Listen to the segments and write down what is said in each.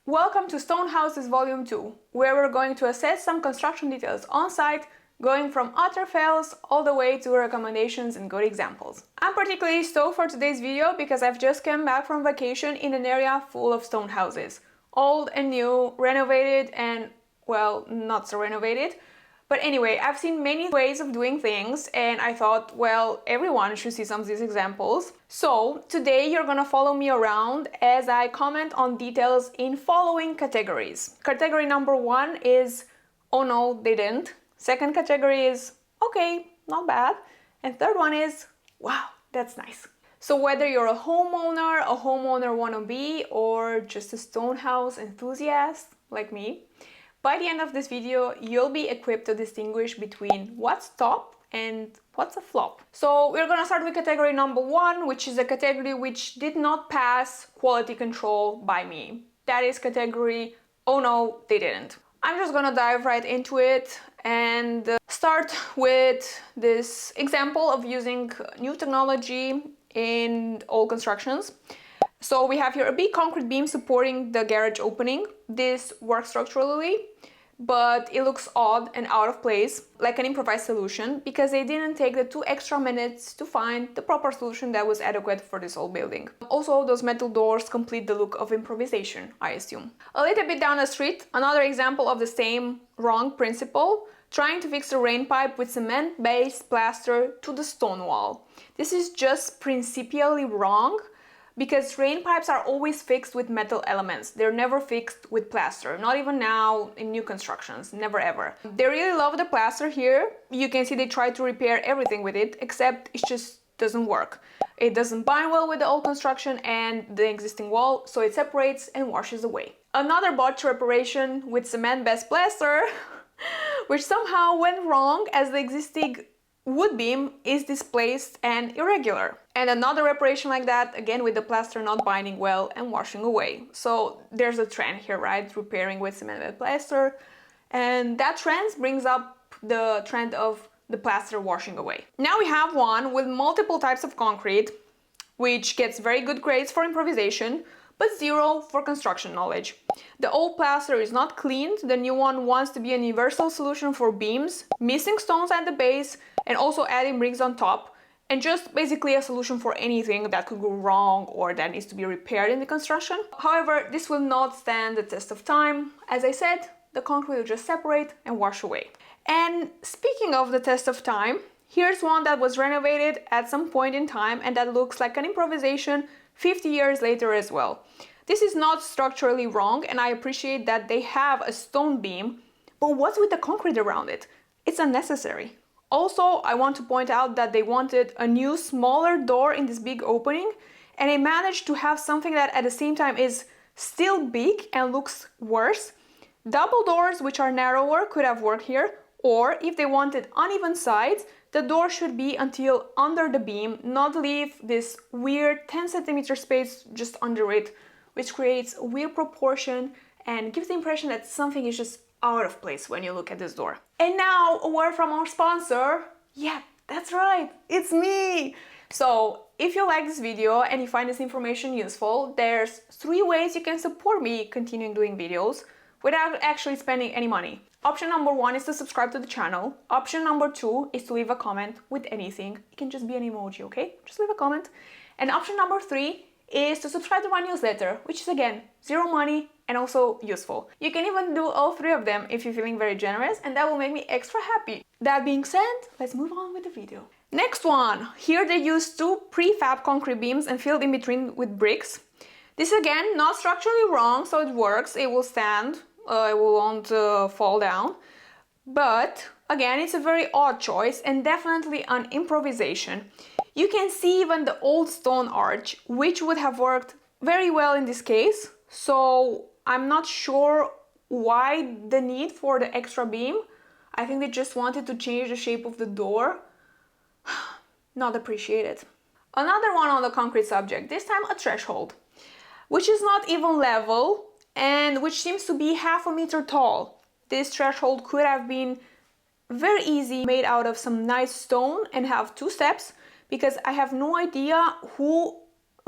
Welcome to Stone Houses Volume 2, where we're going to assess some construction details on site, going from utter fails all the way to recommendations and good examples. I'm particularly stoked for today's video because I've just come back from vacation in an area full of stone houses. Old and new, renovated and, well, not so renovated. But anyway, I've seen many ways of doing things and I thought, well, everyone should see some of these examples. So today you're gonna follow me around as I comment on details in following categories. Category number 1 is, oh no, they didn't. Second category is, okay, not bad. And third one is, wow, that's nice. So whether you're a homeowner wannabe, or just a stone house enthusiast like me, by the end of this video, you'll be equipped to distinguish between what's top and what's a flop. So we're gonna start with category number 1, which is a category which did not pass quality control by me. That is category, oh no, they didn't. I'm just gonna dive right into it and start with this example of using new technology in old constructions. So we have here a big concrete beam supporting the garage opening. This works structurally, but it looks odd and out of place, like an improvised solution, because they didn't take the 2 extra minutes to find the proper solution that was adequate for this old building. Also, those metal doors complete the look of improvisation, I assume. A little bit down the street, another example of the same wrong principle, trying to fix a rain pipe with cement-based plaster to the stone wall. This is just principially wrong, because rain pipes are always fixed with metal elements. They're never fixed with plaster, not even now in new constructions, never ever. They really love the plaster here. You can see they try to repair everything with it, except it just doesn't work. It doesn't bind well with the old construction and the existing wall, so it separates and washes away. Another botched reparation with cement-based plaster, which somehow went wrong as the existing wood beam is displaced and irregular. And another reparation like that, again with the plaster not binding well and washing away. So there's a trend here, right? Repairing with cemented plaster. And that trend brings up the trend of the plaster washing away. Now we have one with multiple types of concrete, which gets very good grades for improvisation, but 0 for construction knowledge. The old plaster is not cleaned, the new one wants to be a universal solution for beams, missing stones at the base, and also adding bricks on top, and just basically a solution for anything that could go wrong or that needs to be repaired in the construction. However, this will not stand the test of time. As I said, the concrete will just separate and wash away. And speaking of the test of time, here's one that was renovated at some point in time and that looks like an improvisation 50 years later as well. This is not structurally wrong and I appreciate that they have a stone beam, but what's with the concrete around it? It's unnecessary. Also, I want to point out that they wanted a new smaller door in this big opening and they managed to have something that at the same time is still big and looks worse. Double doors which are narrower could have worked here, or if they wanted uneven sides, the door should be until under the beam, not leave this weird 10 centimeter space just under it, which creates a weird proportion and gives the impression that something is just out of place when you look at this door. And now a word from our sponsor. Yeah, that's right, it's me! So if you like this video and you find this information useful, there's 3 ways you can support me continuing doing videos without actually spending any money. Option number 1 is to subscribe to the channel. Option number 2 is to leave a comment with anything. It can just be an emoji, okay? Just leave a comment. And option number 3 is to subscribe to my newsletter, which is again 0 money and also useful. You can even do all 3 of them if you're feeling very generous, and that will make me extra happy. That being said, let's move on with the video. Next one. Here they used 2 prefab concrete beams and filled in between with bricks. This again, not structurally wrong, so it works. It will stand, it won't fall down. But again, it's a very odd choice and definitely an improvisation. You can see even the old stone arch, which would have worked very well in this case. So I'm not sure why the need for the extra beam. I think they just wanted to change the shape of the door. Not appreciated. Another one on the concrete subject, this time a threshold, which is not even level and which seems to be half a meter tall. This threshold could have been very easy made out of some nice stone and have 2 steps, because I have no idea who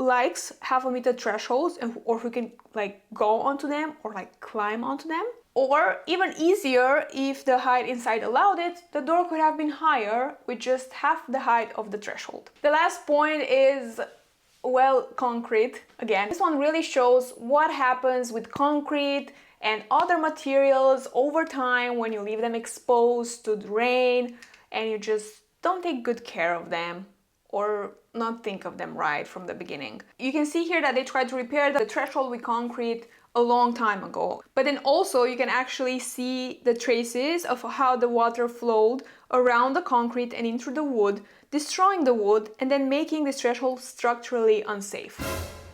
likes half a meter thresholds or who can like go onto them or like climb onto them. Or even easier, if the height inside allowed it, the door could have been higher with just half the height of the threshold. The last point is, well, concrete. Again, this one really shows what happens with concrete and other materials over time when you leave them exposed to the rain and you just don't take good care of them or not think of them right from the beginning. You can see here that they tried to repair the threshold with concrete a long time ago. But then also you can actually see the traces of how the water flowed around the concrete and into the wood, destroying the wood and then making this threshold structurally unsafe.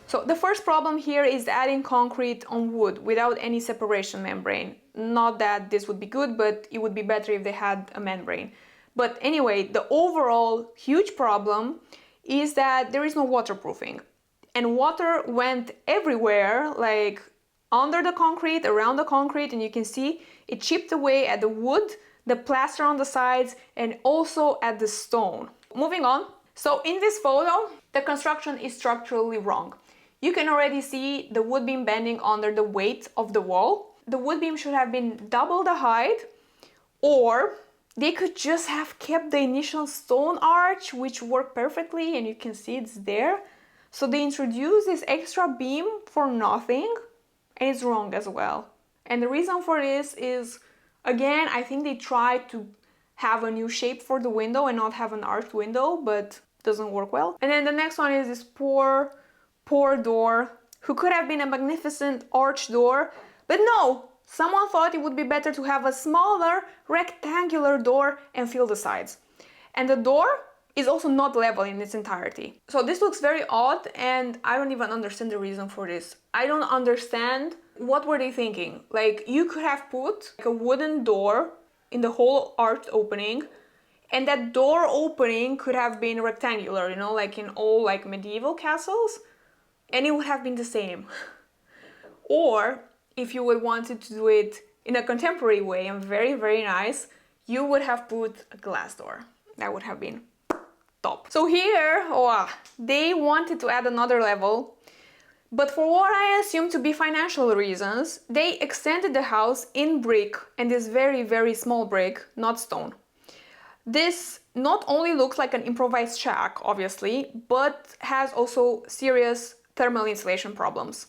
So the first problem here is adding concrete on wood without any separation membrane. Not that this would be good, but it would be better if they had a membrane. But anyway, the overall huge problem is that there is no waterproofing. And water went everywhere, like under the concrete, around the concrete, and you can see it chipped away at the wood, the plaster on the sides, and also at the stone. Moving on. So in this photo, the construction is structurally wrong. You can already see the wood beam bending under the weight of the wall. The wood beam should have been double the height, or they could just have kept the initial stone arch, which worked perfectly, and you can see it's there. So they introduced this extra beam for nothing, and it's wrong as well. And the reason for this is, again, I think they tried to have a new shape for the window and not have an arched window, but it doesn't work well. And then the next one is this poor door, who could have been a magnificent arched door, but no! Someone thought it would be better to have a smaller rectangular door and fill the sides. And the door is also not level in its entirety. So this looks very odd, and I don't even understand the reason for this. I don't understand what were they thinking. Like, you could have put like a wooden door in the whole arched opening, and that door opening could have been rectangular, you know, like in all like medieval castles, and it would have been the same. Or if you would wanted to do it in a contemporary way and very, very nice, you would have put a glass door. That would have been top. So here, they wanted to add another level, but for what I assume to be financial reasons, they extended the house in brick, and this very, very small brick, not stone. This not only looks like an improvised shack, obviously, but has also serious thermal insulation problems.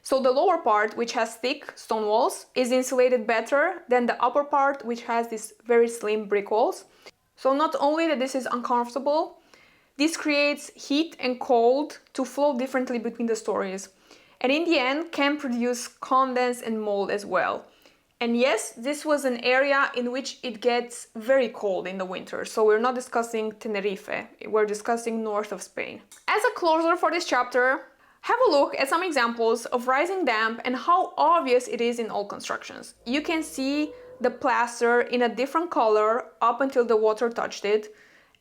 So the lower part, which has thick stone walls, is insulated better than the upper part, which has these very slim brick walls. So not only that this is uncomfortable, this creates heat and cold to flow differently between the stories. And in the end, can produce condense and mold as well. And yes, this was an area in which it gets very cold in the winter. So we're not discussing Tenerife, we're discussing north of Spain. As a closer for this chapter, have a look at some examples of rising damp and how obvious it is in all constructions. You can see the plaster in a different color up until the water touched it.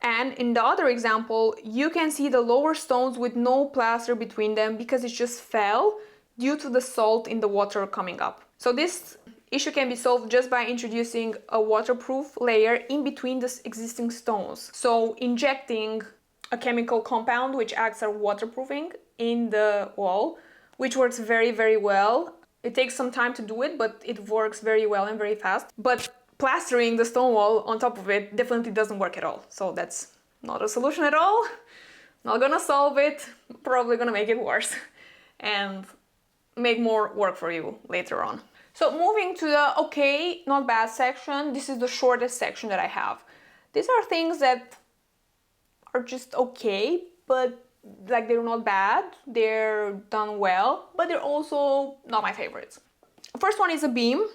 And in the other example, you can see the lower stones with no plaster between them because it just fell due to the salt in the water coming up. So this issue can be solved just by introducing a waterproof layer in between the existing stones. So injecting a chemical compound which acts as waterproofing in the wall, which works very, very well. It takes some time to do it, but it works very well and very fast. But plastering the stone wall on top of it definitely doesn't work at all. So that's not a solution at all. Not gonna solve it, probably gonna make it worse and make more work for you later on. So moving to the okay, not bad section, this is the shortest section that I have. These are things that are just okay, but like they're not bad, they're done well, but they're also not my favorites. First one is a beam.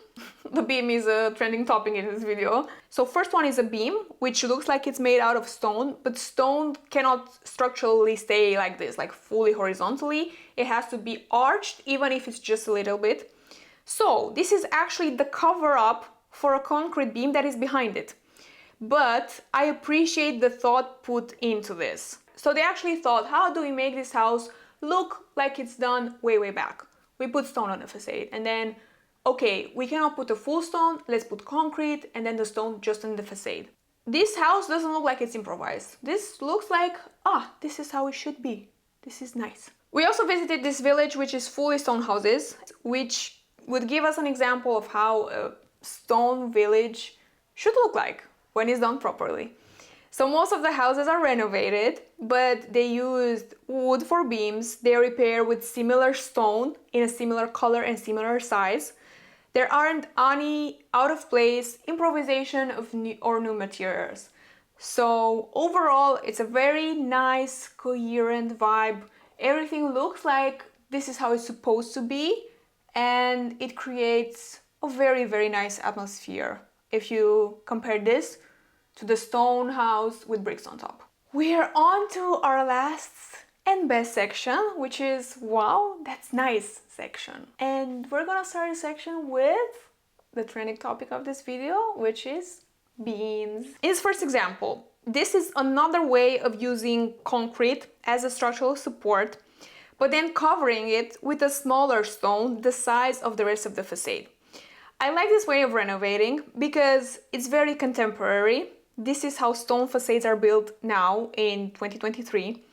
The beam is a trending topic in this video. So first one is a beam, which looks like it's made out of stone, but stone cannot structurally stay like this, like fully horizontally. It has to be arched, even if it's just a little bit. So this is actually the cover up for a concrete beam that is behind it. But I appreciate the thought put into this. So they actually thought, how do we make this house look like it's done way, way back? We put stone on the facade, and then, okay, we cannot put a full stone, let's put concrete, and then the stone just on the facade. This house doesn't look like it's improvised. This looks like, this is how it should be. This is nice. We also visited this village which is fully stone houses, which would give us an example of how a stone village should look like when it's done properly. So most of the houses are renovated, but they used wood for beams. They repair with similar stone in a similar color and similar size. There aren't any out of place improvisation of new materials. So overall, it's a very nice, coherent vibe. Everything looks like this is how it's supposed to be, and it creates a very, very nice atmosphere if you compare this to the stone house with bricks on top. We are on to our last and best section, which is wow, that's nice section. And we're gonna start the section with the trending topic of this video, which is beams. In this first example, this is another way of using concrete as a structural support, but then covering it with a smaller stone the size of the rest of the facade. I like this way of renovating because it's very contemporary. This is how stone facades are built now in 2023,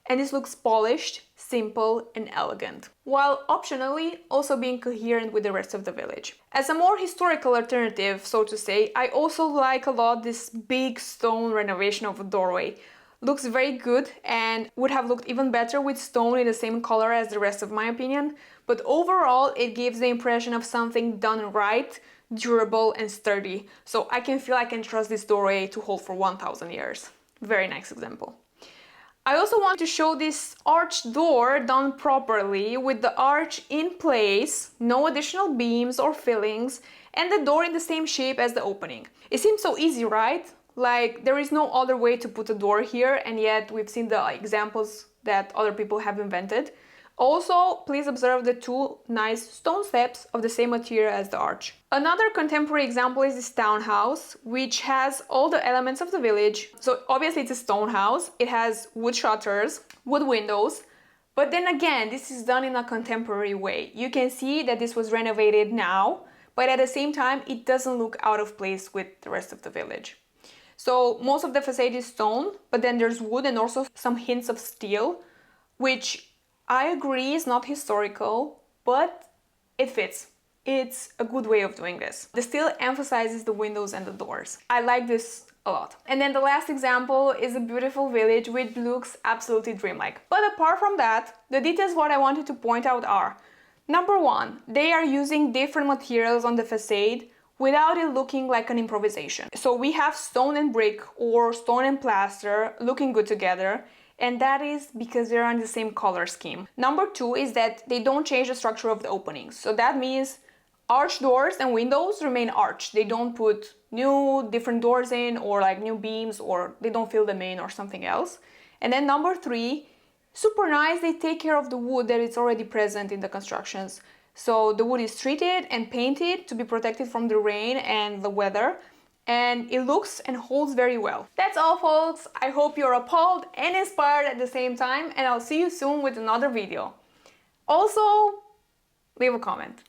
and this looks polished, simple, and elegant, while optionally also being coherent with the rest of the village. As a more historical alternative, so to say, I also like a lot this big stone renovation of a doorway. Looks very good and would have looked even better with stone in the same color as the rest of my opinion, but overall it gives the impression of something done right, durable and sturdy, so I can feel I can trust this doorway to hold for 1000 years. Very nice example. I also want to show this arched door done properly with the arch in place, no additional beams or fillings, and the door in the same shape as the opening. It seems so easy, right? Like there is no other way to put a door here, and yet we've seen the examples that other people have invented. Also, please observe the two nice stone steps of the same material as the arch. Another contemporary example is this townhouse, which has all the elements of the village. So obviously it's a stone house. It has wood shutters, wood windows, but then again, this is done in a contemporary way. You can see that this was renovated now, but at the same time, it doesn't look out of place with the rest of the village. So most of the facade is stone, but then there's wood and also some hints of steel, which I agree is not historical, but it fits. It's a good way of doing this. The steel emphasizes the windows and the doors. I like this a lot. And then the last example is a beautiful village which looks absolutely dreamlike. But apart from that, the details what I wanted to point out are: number one, they are using different materials on the facade without it looking like an improvisation. So we have stone and brick or stone and plaster looking good together, and that is because they're on the same color scheme. Number two is that they don't change the structure of the openings. So that means arched doors and windows remain arched. They don't put new different doors in or like new beams, or they don't fill them in or something else. And then number three, super nice, they take care of the wood that is already present in the constructions. So the wood is treated and painted to be protected from the rain and the weather, and it looks and holds very well. That's all, folks. I hope you're appalled and inspired at the same time, and I'll see you soon with another video. Also, leave a comment.